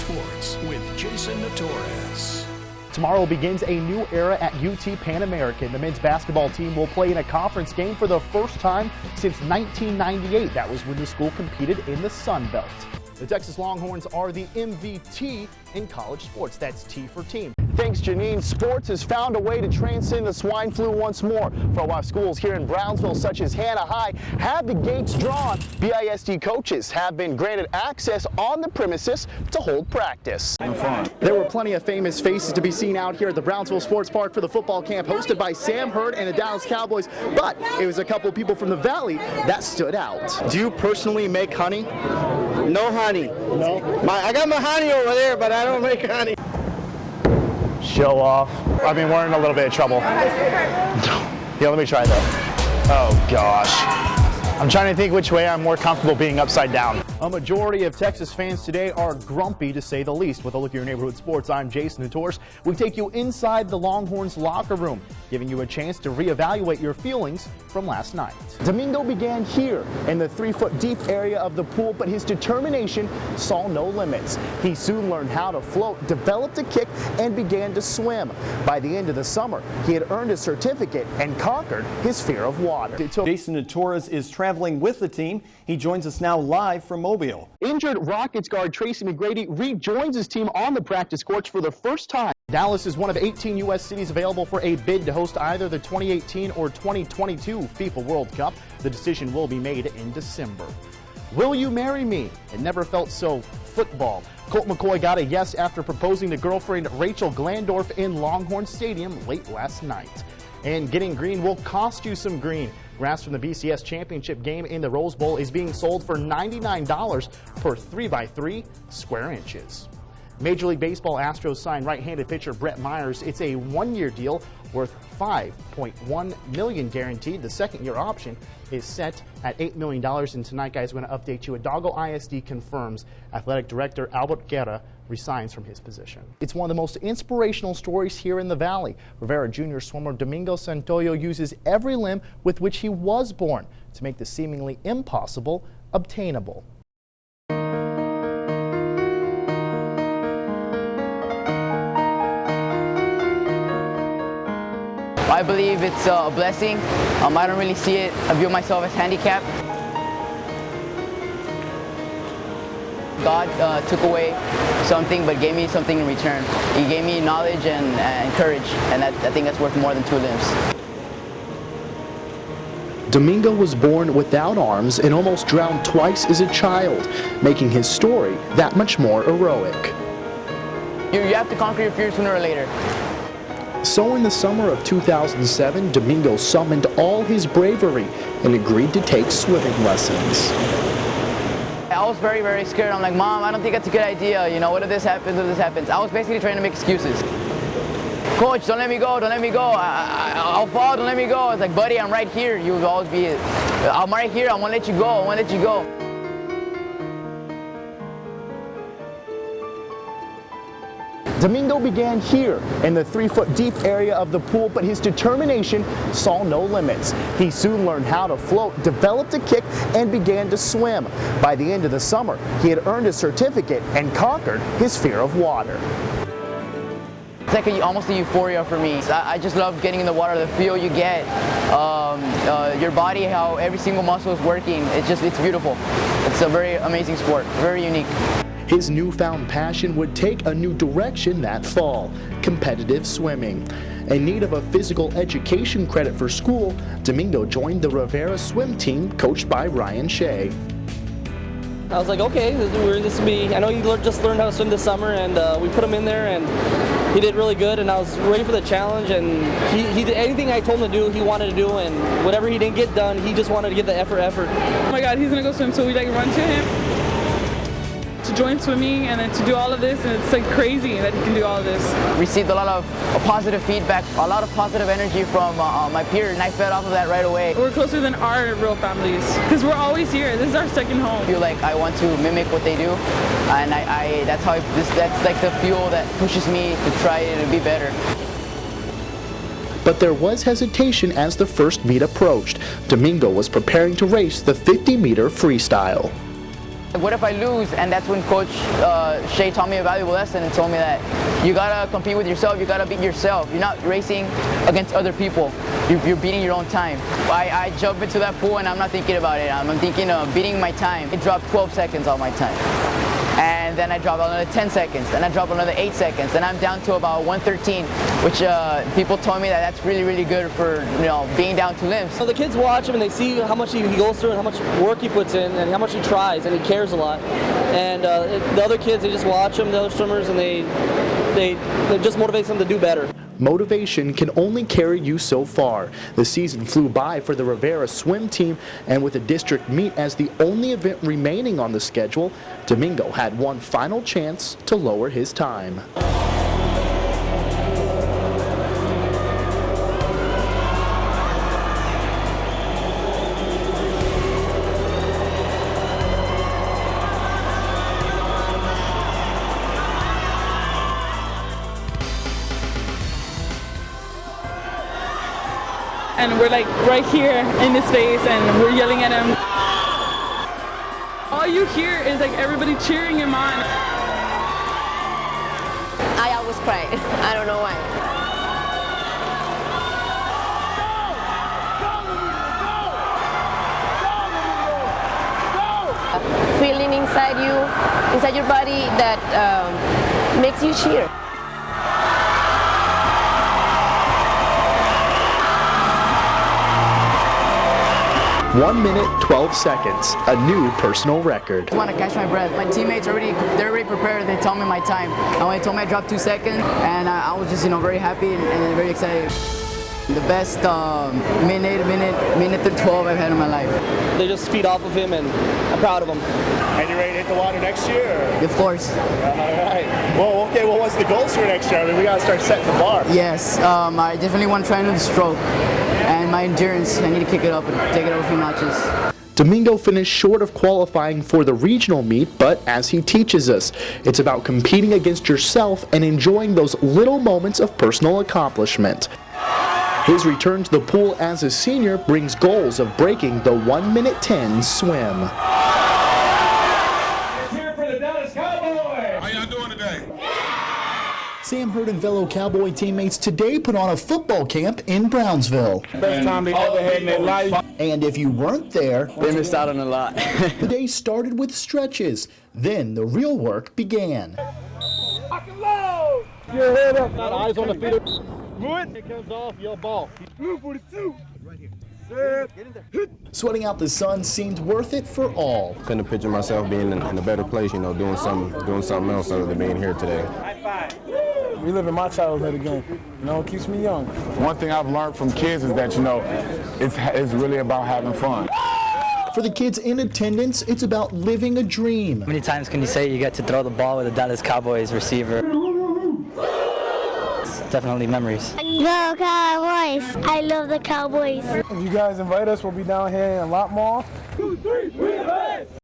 Sports with Jason Notoras. Tomorrow begins a new era at UT Pan American. The men's basketball team will play in a conference game for the first time since 1998. That was when the school competed in the Sun Belt. The Texas Longhorns are the MVP in college sports. That's T for team. Thanks, Janine. Sports has found a way to transcend the swine flu once more. For a while, schools here in Brownsville, such as Hannah High, have the gates drawn. BISD coaches have been granted access on the premises to hold practice. There were plenty of famous faces to be seen out here at the Brownsville Sports Park for the football camp hosted by Sam Hurd and the Dallas Cowboys, but it was a couple people from the Valley that stood out. Do you personally make honey? No honey. No? I got my honey over there, but I don't make honey. Show off. I mean, we're in a little bit of trouble. Yeah, let me try that. Oh, gosh. I'm trying to think which way I'm more comfortable being upside down. A majority of Texas fans today are grumpy, to say the least. With a look at your neighborhood sports, I'm Jason Notoras. We take you inside the Longhorns locker room, giving you a chance to reevaluate your feelings from last night. Domingo began here in the 3-foot-deep area of the pool, but his determination saw no limits. He soon learned how to float, developed a kick, and began to swim. By the end of the summer, he had earned a certificate and conquered his fear of water. Jason Notoras is traveling with the team. He joins us now live from Mobile. Injured Rockets guard Tracy McGrady rejoins his team on the practice courts for the first time. Dallas is one of 18 U.S. cities available for a bid to host either the 2018 or 2022 FIFA World Cup. The decision will be made in December. Will you marry me? It never felt so football. Colt McCoy got a yes after proposing to girlfriend Rachel Glandorf in Longhorn Stadium late last night. And getting green will cost you some green. Grass from the BCS championship game in the Rose Bowl is being sold for $99 per 3x3 square inches. Major League Baseball Astros signed right-handed pitcher Brett Myers. It's a one-year deal worth $5.1 million guaranteed. The second-year option is set at $8 million. And tonight, guys, we're going to update you. Hidalgo ISD confirms athletic director Albert Guerra resigns from his position. It's one of the most inspirational stories here in the Valley. Rivera Jr. swimmer Domingo Santoyo uses every limb with which he was born to make the seemingly impossible obtainable. I believe it's a blessing. I don't really see it. I view myself as handicapped. God took away something but gave me something in return. He gave me knowledge and courage, and I think that's worth more than 2 limbs. Domingo was born without arms and almost drowned twice as a child, making his story that much more heroic. You have to conquer your fears sooner or later. So in the summer of 2007, Domingo summoned all his bravery and agreed to take swimming lessons. I was very, very scared. I'm like, Mom, I don't think that's a good idea. You know, what if this happens, what if this happens? I was basically trying to make excuses. Coach, don't let me go, don't let me go. I'll fall, don't let me go. I was like, buddy, I'm right here. You will always be, I'm right here, I won't let you go, I won't let you go. Domingo began here in the 3-foot-deep area of the pool, but his determination saw no limits. He soon learned how to float, developed a kick, and began to swim. By the end of the summer, he had earned a certificate and conquered his fear of water. It's like almost a euphoria for me. I just love getting in the water, the feel you get, your body, how every single muscle is working. It's beautiful. It's a very amazing sport, very unique. His newfound passion would take a new direction that fall: competitive swimming. In need of a physical education credit for school, Domingo joined the Rivera swim team coached by Ryan Shea. I was like, okay, this will be, I know he just learned how to swim this summer, and we put him in there, and he did really good, and I was ready for the challenge, and he did anything I told him to do, he wanted to do, and whatever he didn't get done, he just wanted to get the effort. Oh my God, he's gonna go swim, so we like run to him to join swimming and then to do all of this, and it's like crazy that he can do all of this. Received a lot of positive feedback, a lot of positive energy from my peers, and I fed off of that right away. We're closer than our real families because we're always here. This is our second home. I feel like I want to mimic what they do, and that's like the fuel that pushes me to try to be better. But there was hesitation as the first meet approached. Domingo was preparing to race the 50-meter freestyle. What if I lose? And that's when Coach Shea taught me a valuable lesson and told me that you gotta compete with yourself, you gotta beat yourself. You're not racing against other people, you're beating your own time. I jump into that pool and I'm not thinking about it, I'm thinking of beating my time. It dropped 12 seconds on my time. And then I dropped another 10 seconds, then I dropped another 8 seconds, then I'm down to about 113, which people told me that that's really, really good for, you know, being down to limbs. So the kids watch him and they see how much he goes through and how much work he puts in and how much he tries and he cares a lot. And the other kids, they just watch him, the other swimmers, and they just motivates them to do better. Motivation can only carry you so far. The season flew by for the Rivera swim team, and with the district meet as the only event remaining on the schedule, Domingo had one final chance to lower his time. And we're like right here in his face and we're yelling at him. All you hear is like everybody cheering him on. I always cry. I don't know why. Feeling inside you, inside your body that makes you cheer. 1 minute, 12 seconds, a new personal record. I want to catch my breath. My teammates they're already prepared. They tell me my time. And when they told me I dropped 2 seconds, and I was just very happy and very excited. The best minute to 12 I've had in my life. They just feed off of him and I'm proud of them. And you ready to hit the water next year? Of course. All right. Well, okay. Well, what's the goals for next year? I mean, we gotta start setting the bar. Yes. I definitely want to try another stroke. And my endurance, I need to kick it up and take it over a few notches. Domingo finished short of qualifying for the regional meet, but as he teaches us, it's about competing against yourself and enjoying those little moments of personal accomplishment. His return to the pool as a senior brings goals of breaking the 1 minute 10 swim. Here for the Dallas Cowboys. How y'all doing today? Sam Hurd and fellow Cowboy teammates today put on a football camp in Brownsville. Best time they ever had in their life. And if you weren't there, They missed out on a lot. the day started with stretches. Then the real work began. Lock and load. Your head up. Not eyes on the feet. Good. It comes off your ball. Blue 42. Right here. Sweating out the sun seemed worth it for all. Couldn't picture myself being in a better place, doing something else other than being here today. High five. Reliving my childhood again. It keeps me young. One thing I've learned from kids is that, it's really about having fun. For the kids in attendance, it's about living a dream. How many times can you say you get to throw the ball with a Dallas Cowboys receiver? It's definitely memories. Go Cowboys! I love the Cowboys. If you guys invite us, we'll be down here a lot more. 2, 3, we advance!